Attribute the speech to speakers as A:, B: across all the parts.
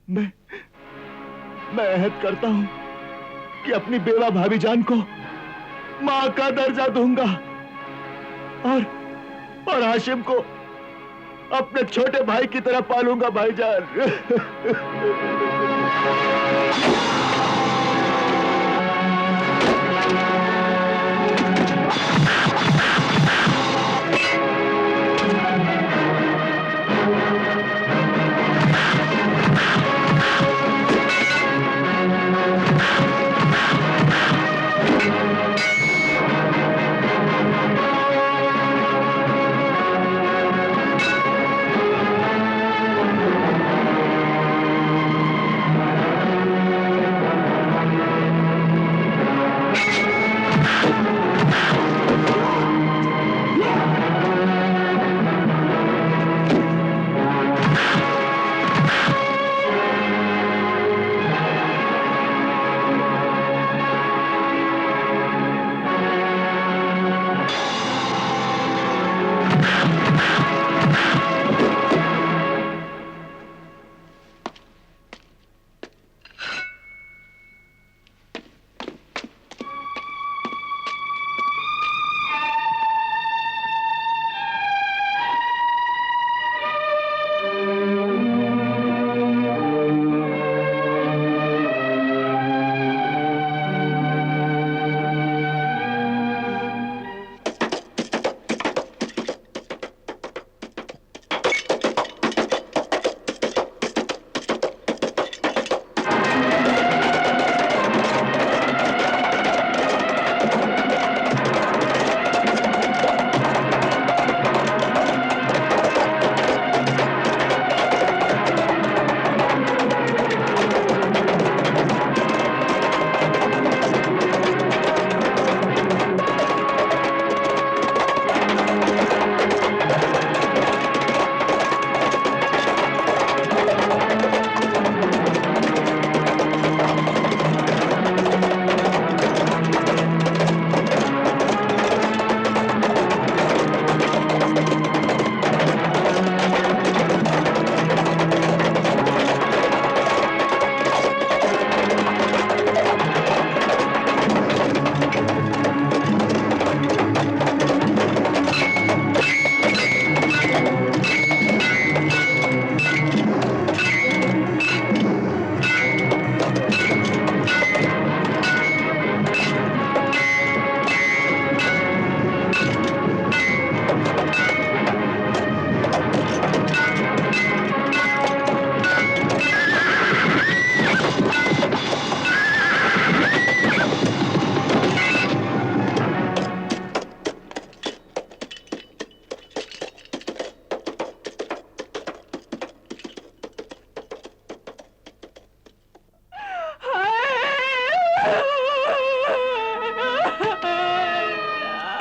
A: मैं मैं अहद करता हूं कि अपनी बेवा भाभी जान को मां का दर्जा दूंगा और हाशिम को अपने छोटे भाई की तरह पालूंगा भाईजान।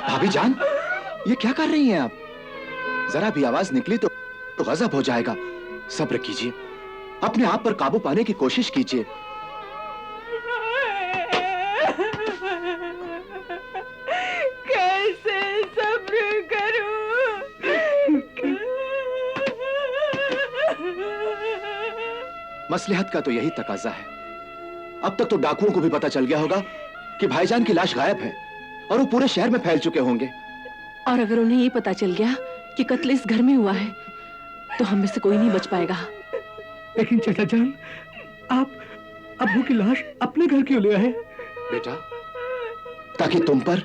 B: भाभी जान, ये क्या कर रही हैं आप? जरा भी आवाज निकली तो गजब हो जाएगा। सब्र कीजिए, अपने आप पर काबू पाने की कोशिश कीजिए।
C: कैसे सब्र करूं?
B: मसलहत का तो यही तकाजा है। अब तक तो डाकुओं को भी पता चल गया होगा कि भाईजान की लाश गायब है और वो पूरे शहर में फैल चुके होंगे।
D: और अगर उन्हें ये पता चल गया कि कत्ल इस घर में हुआ है तो हम में से कोई नहीं बच पाएगा।
A: लेकिन चाचा जान, आप अब्बू की लाश अपने घर क्यों ले आए?
B: बेटा, ताकि तुम पर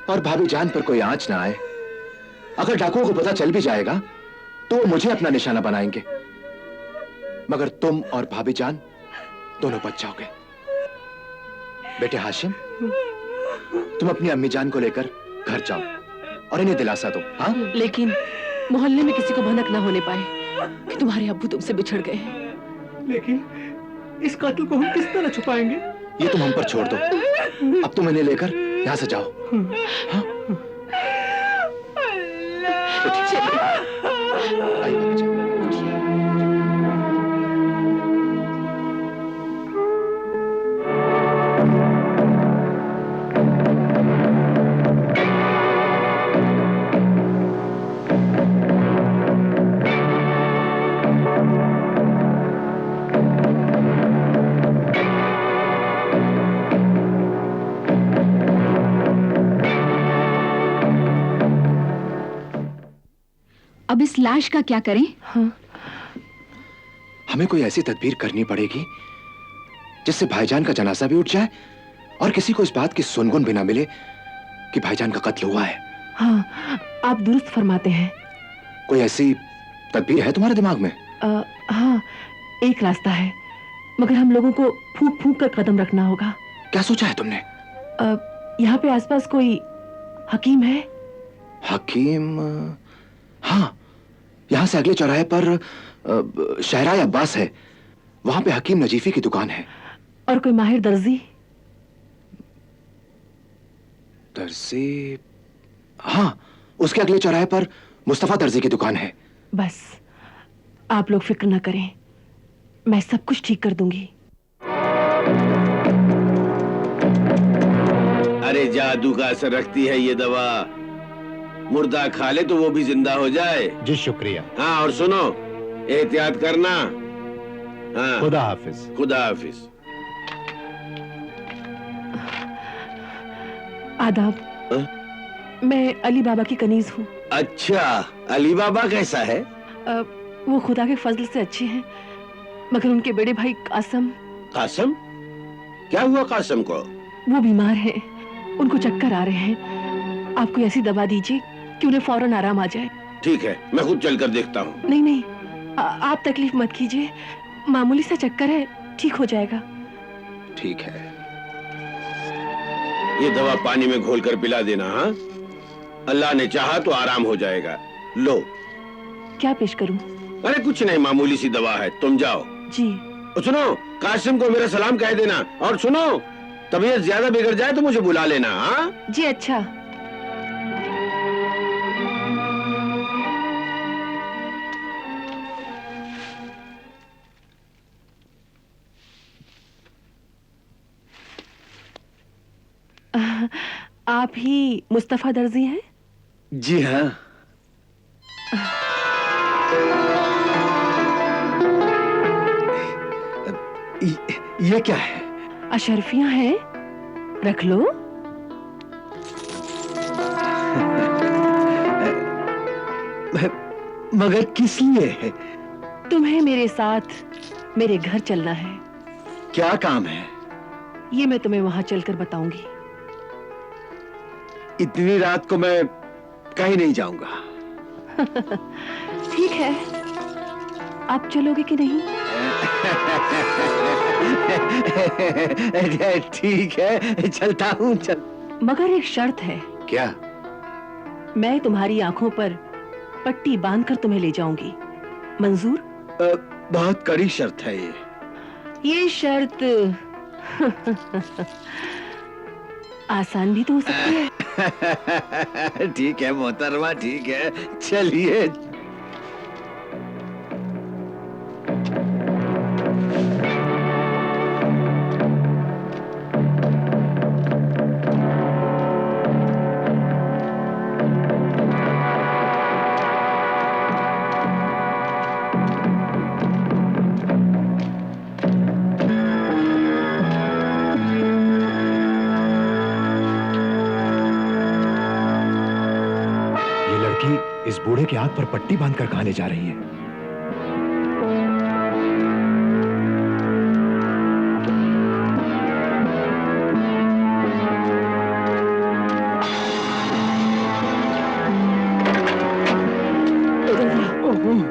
B: और भाभी जान पर कोई आंच ना आए। अगर डाकुओं को पता चल भी जाएगा तो वो मुझे अपना निशाना बनाएंगे, मगर तुम और भाभी जान दोनों बच जाओगे। बेटे हाशिम, तुम अपनी अम्मी जान को लेकर घर जाओ और इन्हें दिलासा दो। हाँ?
D: लेकिन मोहल्ले में किसी को भनक ना होने पाए कि तुम्हारे अब्बू तुमसे बिछड़ गए।
A: लेकिन इस कातिल को हम किस तरह छुपाएंगे?
B: ये तुम हम पर छोड़ दो। अब तुम इन्हें लेकर यहाँ से जाओ। हाँ? आइए भाभी जान।
E: अब इस लाश का क्या करें?
D: हाँ,
B: हमें कोई ऐसी तदबीर करनी पड़ेगी जिससे भाईजान का जनाजा भी उठ जाए और किसी को इस बात की सुनगुन भी ना मिले कि भाईजान का कत्ल हुआ है।
D: हाँ, आप दुरुस्त फरमाते हैं।
B: कोई ऐसी तदबीर है तुम्हारे दिमाग में?
D: हाँ, एक रास्ता है, मगर हम लोगों को फूंक फूंक कर कदम रखना होगा।
B: क्या सोचा है तुमने?
D: यहाँ पे आसपास कोई हकीम है?
B: हकीम? हाँ, यहाँ से अगले चौराहे पर शहराय अब्बास है, वहां पे हकीम नजीफी की दुकान है।
D: और कोई माहिर दर्जी?
B: दर्जी? हाँ, उसके अगले चौराहे पर मुस्तफा दर्जी की दुकान है।
D: बस आप लोग फिक्र न करें, मैं सब कुछ ठीक कर दूंगी।
F: अरे जादू का असर रखती है ये दवा, मुर्दा खा ले तो वो भी जिंदा हो जाए।
A: जी शुक्रिया।
F: हाँ, और सुनो, एहतियात करना। हाँ,
A: खुदा हाफिज।
F: खुदा हाफिज।
D: आदाब। मैं अली बाबा की कनीज हूँ।
F: अच्छा, अली बाबा कैसा है?
D: वो खुदा के फजल से अच्छे हैं, मगर उनके बड़े भाई कासम।
F: कासम? क्या हुआ कासम को?
D: वो बीमार हैं, उनको चक्कर आ रहे हैं। आप कोई ऐसी दवा दीजिए कि उन्हें फौरन आराम आ जाए।
F: ठीक है, मैं खुद चलकर देखता हूँ।
D: नहीं नहीं, आप तकलीफ मत कीजिए, मामूली सा चक्कर है, ठीक हो जाएगा।
B: ठीक है।
F: ये दवा पानी में घोलकर पिला देना। हाँ, अल्लाह ने चाहा तो आराम हो जाएगा। लो।
D: क्या पेश करूं?
F: अरे कुछ नहीं, मामूली सी दवा है, तुम जाओ।
D: जी।
F: सुनो, कासिम को मेरा सलाम कह देना, और सुनो, तबीयत ज्यादा बिगड़ जाए तो मुझे बुला लेना। हाँ
D: जी, अच्छा। आप ही मुस्तफा दर्जी हैं?
F: जी हाँ। ये क्या है?
D: अशरफियां हैं, रख लो।
F: मगर किस लिए है?
D: तुम्हें मेरे साथ मेरे घर चलना है।
F: क्या काम है?
D: ये मैं तुम्हें वहां चलकर बताऊंगी।
F: इतनी रात को मैं कहीं नहीं जाऊंगा।
D: ठीक है, आप चलोगे कि नहीं?
F: ठीक है, चलता हूँ। चल।
D: मगर एक शर्त है।
B: क्या?
D: मैं तुम्हारी आंखों पर पट्टी बांधकर तुम्हें ले जाऊंगी, मंजूर?
F: बहुत कड़ी शर्त है
D: ये शर्त आसान भी तो हो सकती है।
F: ठीक है मोहतरमा, ठीक है, चलिए।
A: इस बूढ़े के आंख पर पट्टी बांधकर कहां ले जा रही है?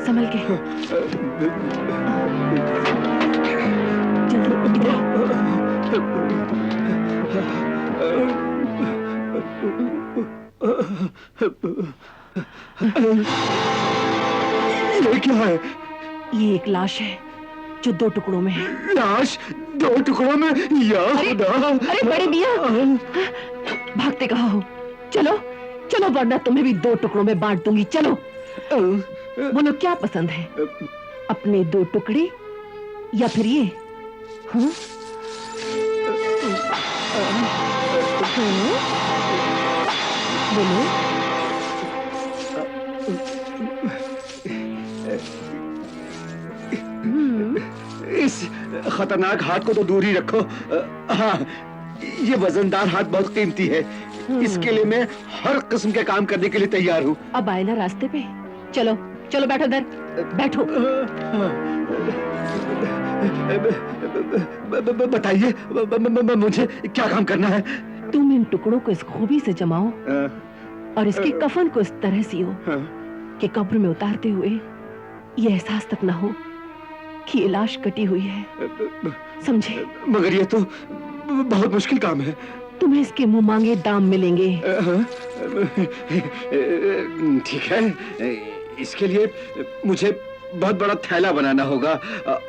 D: संभल के। जल्दी
F: ये क्या है?
D: ये एक लाश है जो 2 टुकड़ों में है।
F: लाश 2 टुकड़ों में? या खुदा!
D: अरे बड़े मियां, भागते कहाँ हो? चलो चलो, वरना तुम्हें भी 2 टुकड़ों में बांट दूंगी। चलो। बोलो, क्या पसंद है, अपने 2 टुकड़े या फिर ये? हाँ? बोलो।
F: इस खतरनाक हाथ को तो दूर ही रखो। हाँ, ये वजनदार हाथ बहुत कीमती है। इसके लिए मैं हर किस्म के काम करने के लिए तैयार हूँ।
D: अब आए ना रास्ते पे, चलो। चलो बैठो इधर, बैठो।
F: बताइए मुझे क्या काम करना है?
D: तुम इन टुकड़ों को इस खूबी से जमाओ और इसके कफन को इस तरह सियो कि कब्र में उतारते हुए ये एहसास तक ना हो कि ये लाश कटी हुई है, समझे?
F: मगर ये तो बहुत मुश्किल काम है।
D: तुम्हें इसके मुंह मांगे दाम मिलेंगे।
F: ठीक है, इसके लिए मुझे बहुत बड़ा थैला बनाना होगा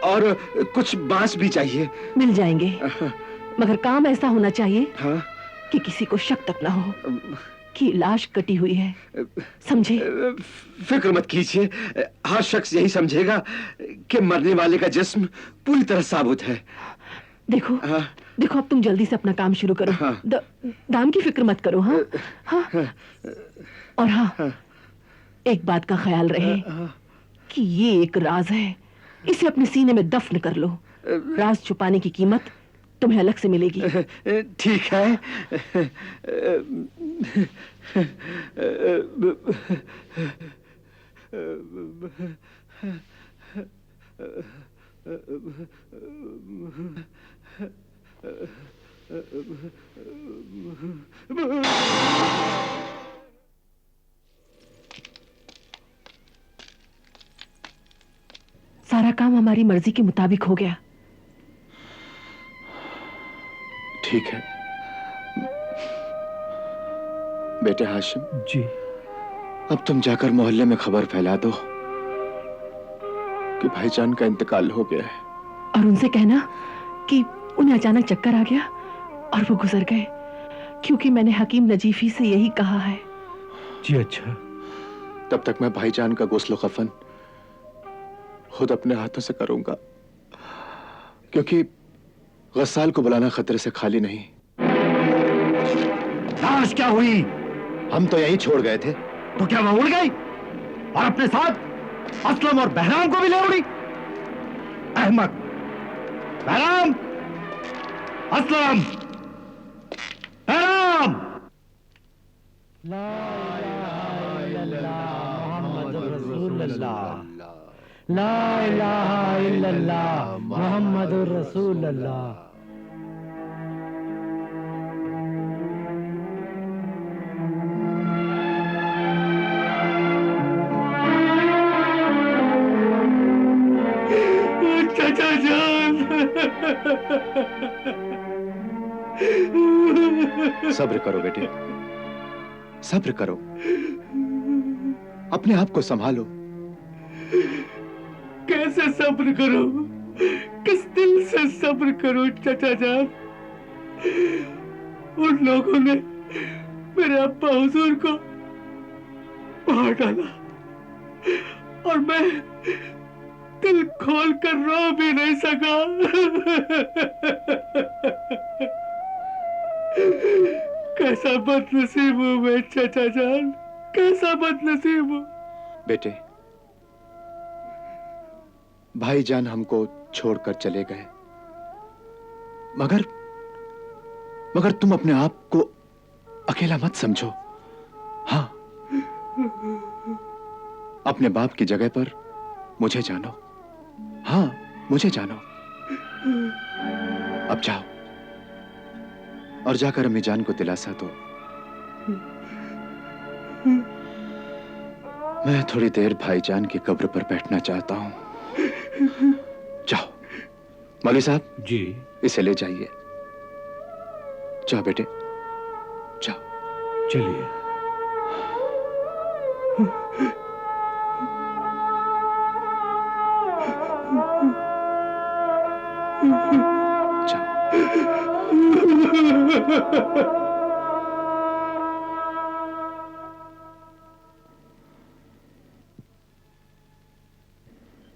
F: और कुछ बांस भी चाहिए।
D: मिल जाएंगे, मगर काम ऐसा होना चाहिए
F: हाँ?
D: कि किसी को शक तक ना हो कि लाश कटी हुई है, समझे?
F: फिक्र मत कीजिए, हर शख्स यही समझेगा कि मरने वाले का जिस्म पूरी तरह साबुत है।
D: देखो
F: हाँ?
D: देखो, अब तुम जल्दी से अपना काम शुरू करो।
F: हाँ।
D: दाम की फिक्र मत करो। हाँ हाँ, और हाँ, एक बात का ख्याल रहे कि ये एक राज है, इसे अपने सीने में दफन कर लो। राज छुपाने की कीमत तुम्हें अलग से मिलेगी।
F: ठीक है।
D: सारा काम हमारी मर्जी के मुताबिक हो गया।
B: ठीक है बेटे हाशिम
A: जी।
B: अब तुम जाकर मोहल्ले में खबर फैला दो कि भाईजान का इंतकाल हो गया है।
D: और उनसे कहना कि उन्हें अचानक चक्कर आ गया और वो गुजर गए, क्योंकि मैंने हकीम नजीफी से यही कहा है।
A: जी अच्छा।
B: तब तक मैं भाईजान का गुस्ल कफन खुद अपने हाथों से करूंगा, क्योंकि गस्साल को बुलाना खतरे से खाली नहीं।
A: लाश क्या हुई?
B: हम तो यहीं छोड़ गए थे।
A: तो क्या वह उड़ गई और अपने साथ असलम और बहराम को भी ले उड़ी? अहमद! बहराम! असलम! बहराम!
E: ला इलाहा इल्लल्लाह मुहम्मदुर रसूलुल्लाह। ला इलाहा इल्लल्लाह मुहम्मदुर रसूलुल्लाह।
A: चाचा जान!
B: सब्र करो बेटे, सब्र करो, अपने आप को संभालो।
A: कैसे सब्र करूं? किस दिल से सब्र करूं चाचा जान? उन लोगों ने मेरे अब्बा हुजूर को मार डाला और मैं दिल खोल कर रो भी नहीं सका। कैसा बदनसीब हूं मैं चाचा जान, कैसा बदनसीब हूं।
B: बेटे, भाईजान हमको छोड़कर चले गए, मगर तुम अपने आप को अकेला मत समझो। हाँ, अपने बाप की जगह पर मुझे जानो। हाँ, मुझे जानो। अब जाओ और जाकर अम्मी जान को दिलासा दो। मैं थोड़ी देर भाईजान की कब्र पर बैठना चाहता हूं। जाओ मौलवी साहब,
A: जी।
B: इसे ले जाइए। जाओ बेटे, जाओ।
A: चलिए।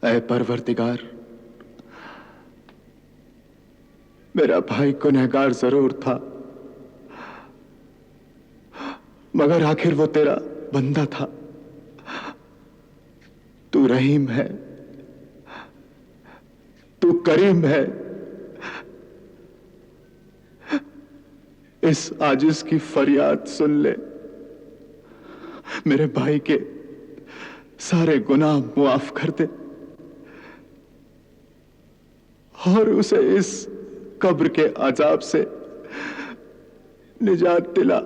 B: ऐ परवरदिगार, मेरा भाई गुनहगार जरूर था, मगर आखिर वो तेरा बंदा था। तू रहीम है, तू करीम है। इस आजिज की फरियाद सुन ले। मेरे भाई के सारे गुनाह मुआफ कर दे और उसे इस कब्र के अजाब से निजात दिला।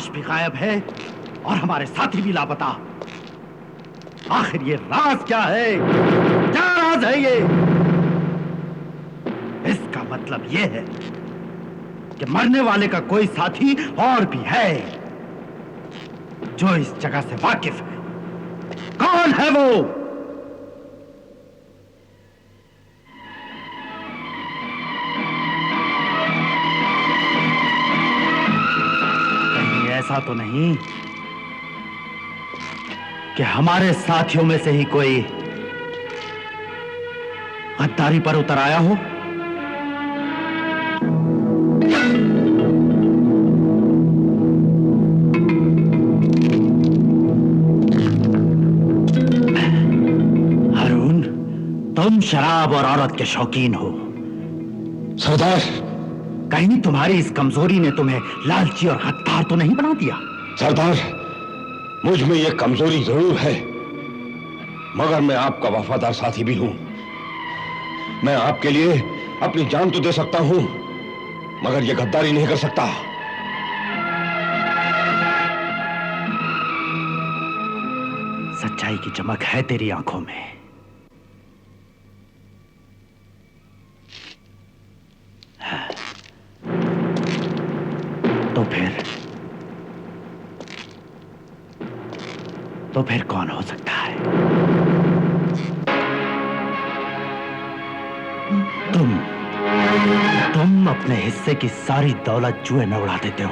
E: भी गायब है और हमारे साथी भी लापता। आखिर ये राज क्या है? क्या राज है ये? इसका मतलब ये है कि मरने वाले का कोई साथी और भी है जो इस जगह से वाकिफ है। कौन है वो? ऐसा तो नहीं कि हमारे साथियों में से ही कोई गद्दारी पर उतर आया हो? हारून, तुम शराब और औरत के शौकीन हो।
B: सरदार,
E: कहीं तुम्हारी इस कमजोरी ने तुम्हें लालची और गद्दार तो नहीं बना दिया?
G: सरदार, मुझ में यह कमजोरी जरूर है, मगर मैं आपका वफादार साथी भी हूं। मैं आपके लिए अपनी जान तो दे सकता हूं, मगर यह गद्दारी नहीं कर सकता।
E: सच्चाई की चमक है तेरी आंखों में। तो फिर कौन हो सकता है? तुम अपने हिस्से की सारी दौलत जुए में उड़ा देते हो।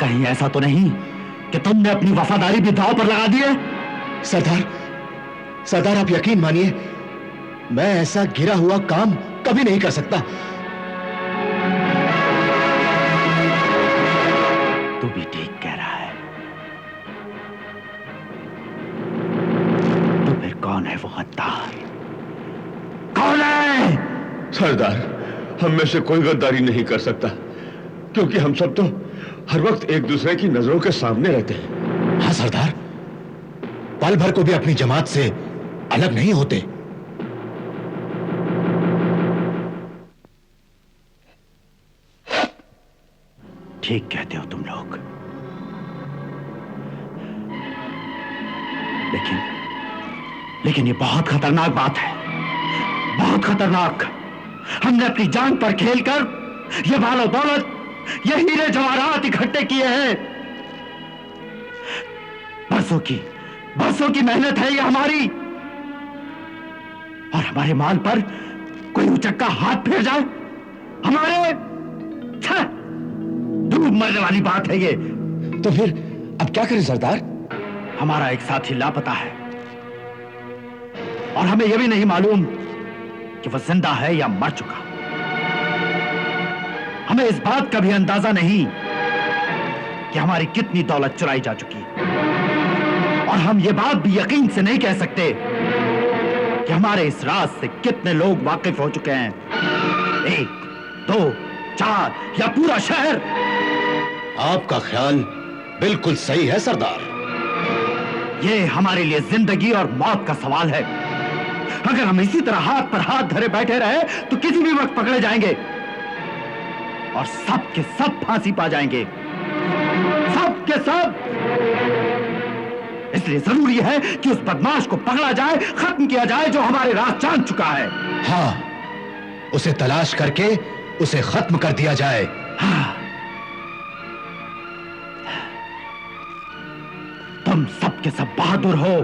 E: कहीं ऐसा तो नहीं कि तुमने अपनी वफादारी भी दांव पर लगा दी है?
B: सरदार आप यकीन मानिए, मैं ऐसा गिरा हुआ काम कभी नहीं कर सकता।
E: तू भी ठीक कह रहा है। तो फिर कौन है वो गद्दार? कौन है?
G: सरदार, हम में से कोई गद्दारी नहीं कर सकता, क्योंकि हम सब तो हर वक्त एक दूसरे की नजरों के सामने रहते हैं।
B: हाँ सरदार, पल भर को भी अपनी जमात से अलग नहीं होते।
E: ठीक कहते हो तुम लोग, लेकिन ये बहुत खतरनाक बात है, बहुत खतरनाक। हमने अपनी जान पर खेलकर ये मालो दौलत, ये हीरे जवाहरात इकट्ठे किए हैं। बरसों की मेहनत है ये हमारी, और हमारे माल पर कोई उचक्का हाथ फेर जाए, हमारे डूब मरने वाली बात है ये।
B: तो फिर अब क्या करें सरदार?
E: हमारा एक साथी लापता है, और हमें यह भी नहीं मालूम कि वह जिंदा है या मर चुका। हमें इस बात का भी अंदाजा नहीं कि हमारी कितनी दौलत चुराई जा चुकी, और हम ये बात भी यकीन से नहीं कह सकते कि हमारे इस राज से कितने लोग वाकिफ हो चुके हैं। 1, 2, 4 या पूरा शहर।
B: आपका ख्याल बिल्कुल सही है सरदार।
E: ये हमारे लिए जिंदगी और मौत का सवाल है। अगर हम इसी तरह हाथ पर हाथ धरे बैठे रहे तो किसी भी वक्त पकड़े जाएंगे, और सब के सब फांसी पा जाएंगे, सब के सब। इसलिए जरूरी है कि उस बदमाश को पकड़ा जाए, खत्म किया जाए जो हमारे राज जान चुका है।
B: हाँ, उसे तलाश करके उसे खत्म कर दिया जाए।
E: हाँ। तुम सब के सब बहादुर हो,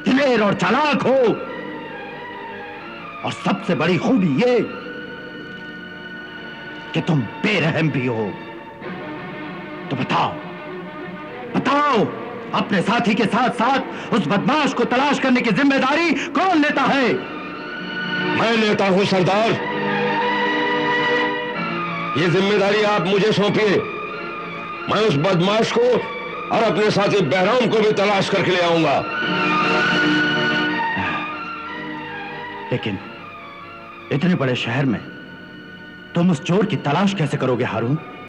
E: दिलेर और चालाक हो, और सबसे बड़ी खूबी ये कि तुम बेरहम भी हो। तो बताओ बताओ, अपने साथी के साथ साथ उस बदमाश को तलाश करने की जिम्मेदारी कौन लेता है?
G: मैं लेता हूं सरदार। ये जिम्मेदारी आप मुझे सौंपिए। मैं उस बदमाश को और अपने साथी बहराम को भी तलाश करके ले आऊंगा।
E: लेकिन इतने बड़े शहर में तुम उस चोर की तलाश कैसे करोगे हारून?